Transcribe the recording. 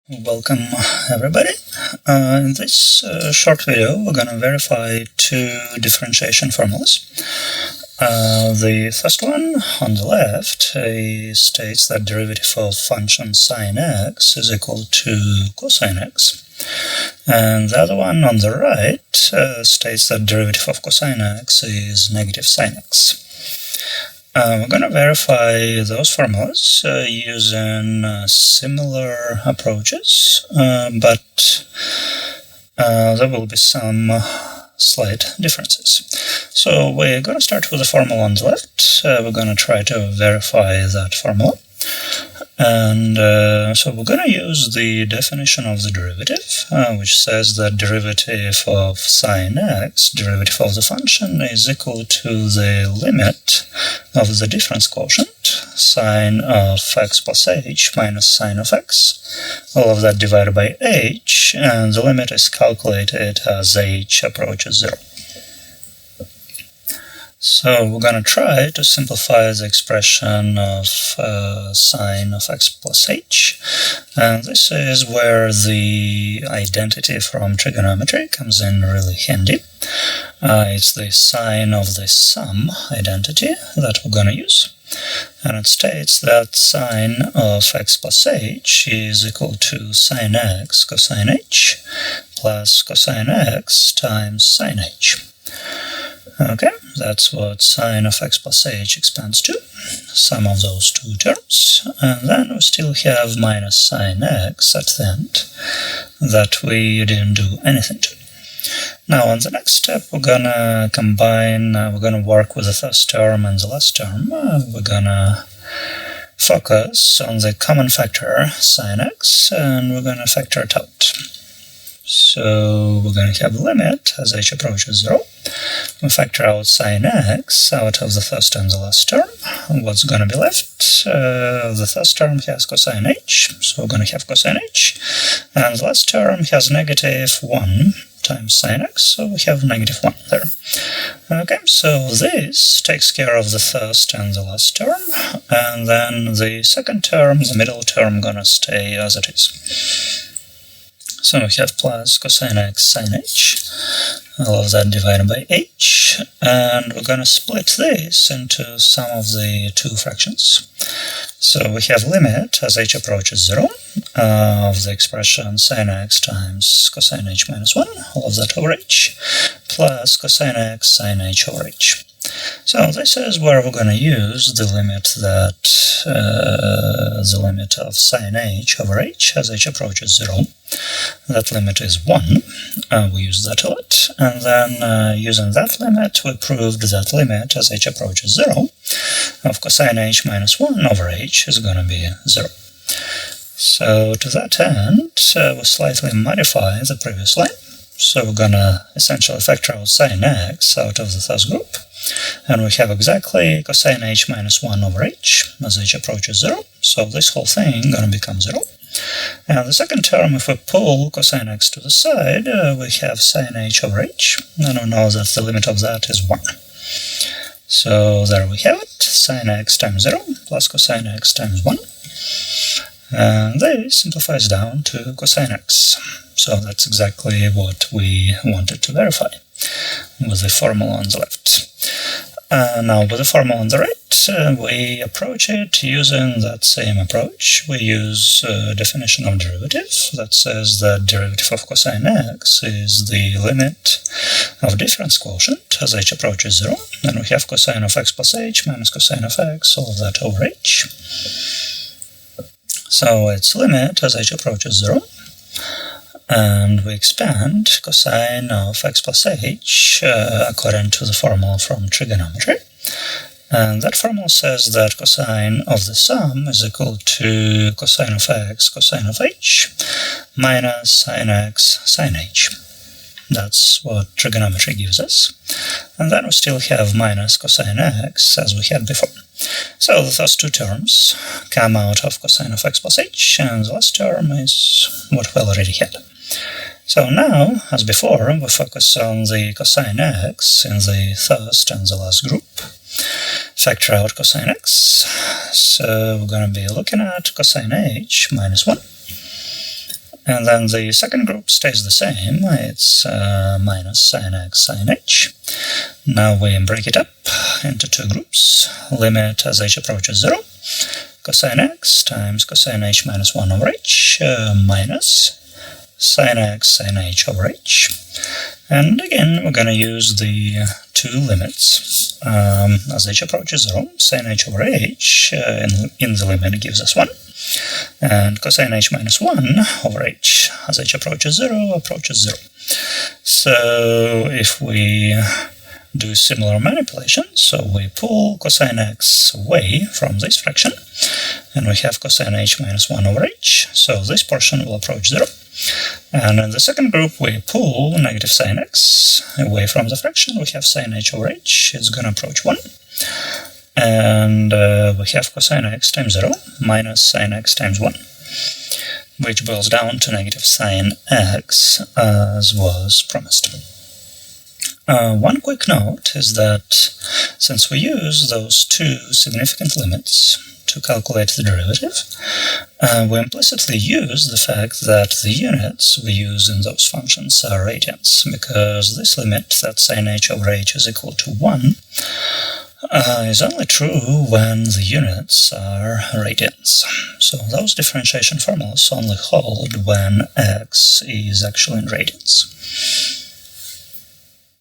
Welcome everybody. In this short video we're going to verify two differentiation formulas. The first one on the left states that derivative of function sine x is equal to cosine x, and the other one on the right states that derivative of cosine x is negative sine x. We're going to verify those formulas using similar approaches, but there will be some slight differences. So we're going to start with the formula on the left. We're going to try to verify that formula. And so we're going to use the definition of the derivative, which says that derivative of sine x, derivative of the function, is equal to the limit of the difference quotient, sine of x plus h minus sine of x, all of that divided by h, and the limit is calculated as h approaches 0. So we're going to try to simplify the expression of sine of x plus h, and this is where the identity from trigonometry comes in really handy. It's the sine of the sum identity that we're going to use, and it states that sine of x plus h is equal to sine x cosine h plus cosine x times sine h. Okay, that's what sine of x plus h expands to, sum of those two terms, and then we still have minus sine x at the end that we didn't do anything to. Now on the next step we're gonna combine, we're gonna work with the first term and the last term. We're gonna focus on the common factor sine x, and we're gonna factor it out. So we're going to have a limit as h approaches 0. We factor out sine x out of the first and the last term. What's going to be left? The first term has cosine h, so we're going to have cosine h. And the last term has negative 1 times sine x, so we have negative 1 there. Okay, so this takes care of the first and the last term, and then the second term, the middle term, gonna stay as it is. So we have plus cosine x sine h, all of that divided by h, and we're going to split this into sum of the two fractions. So we have limit as h approaches 0 of the expression sine x times cosine h minus 1, all of that over h, plus cosine x sine h over h. So this is where we're going to use the limit the limit of sine h over h as h approaches 0. That limit is 1. We use that a lot, and then using that limit we proved that limit as h approaches 0 of cosine h minus 1 over h is going to be 0. So to that end we slightly modify the previous line. So we're going to essentially factor out sine x out of the first group, and we have exactly cosine h minus 1 over h as h approaches 0, so this whole thing going to become 0. And the second term, if we pull cosine x to the side, we have sine h over h, and we know that the limit of that is 1. So there we have it, sine x times 0 plus cosine x times 1. And this simplifies down to cosine x. So that's exactly what we wanted to verify with the formula on the left. Now with the formula on the right, we approach it using that same approach. We use a definition of derivative that says that derivative of cosine x is the limit of difference quotient as h approaches 0, and we have cosine of x plus h minus cosine of x, all of that over h. So its limit as h approaches 0, and we expand cosine of x plus h according to the formula from trigonometry. And that formula says that cosine of the sum is equal to cosine of x cosine of h minus sine x sine h. That's what trigonometry gives us. And then we still have minus cosine x as we had before. So the first two terms come out of cosine of x plus h, and the last term is what we already had. So now, as before, we focus on the cosine x in the first and the last group. Factor out cosine x. So we're going to be looking at cosine h minus 1. And then the second group stays the same, it's minus sine x sine h. Now we break it up into two groups, limit as h approaches 0, cosine x times cosine h minus 1 over h, minus sine x sine h over h. And again, we're going to use the two limits. As h approaches 0, sine h over h in the limit gives us 1. And cosine h minus 1 over h as h approaches 0 approaches 0. So if we do similar manipulation, so we pull cosine x away from this fraction, and we have cosine h minus 1 over h, so this portion will approach 0. And in the second group, we pull negative sine x away from the fraction, we have sine h over h, it's going to approach 1. And we have cosine x times 0 minus sine x times 1, which boils down to negative sine x as was promised. One quick note is that since we use those two significant limits to calculate the derivative, we implicitly use the fact that the units we use in those functions are radians, because this limit, that sine h over h is equal to 1, is only true when the units are radians. So those differentiation formulas only hold when x is actually in radians.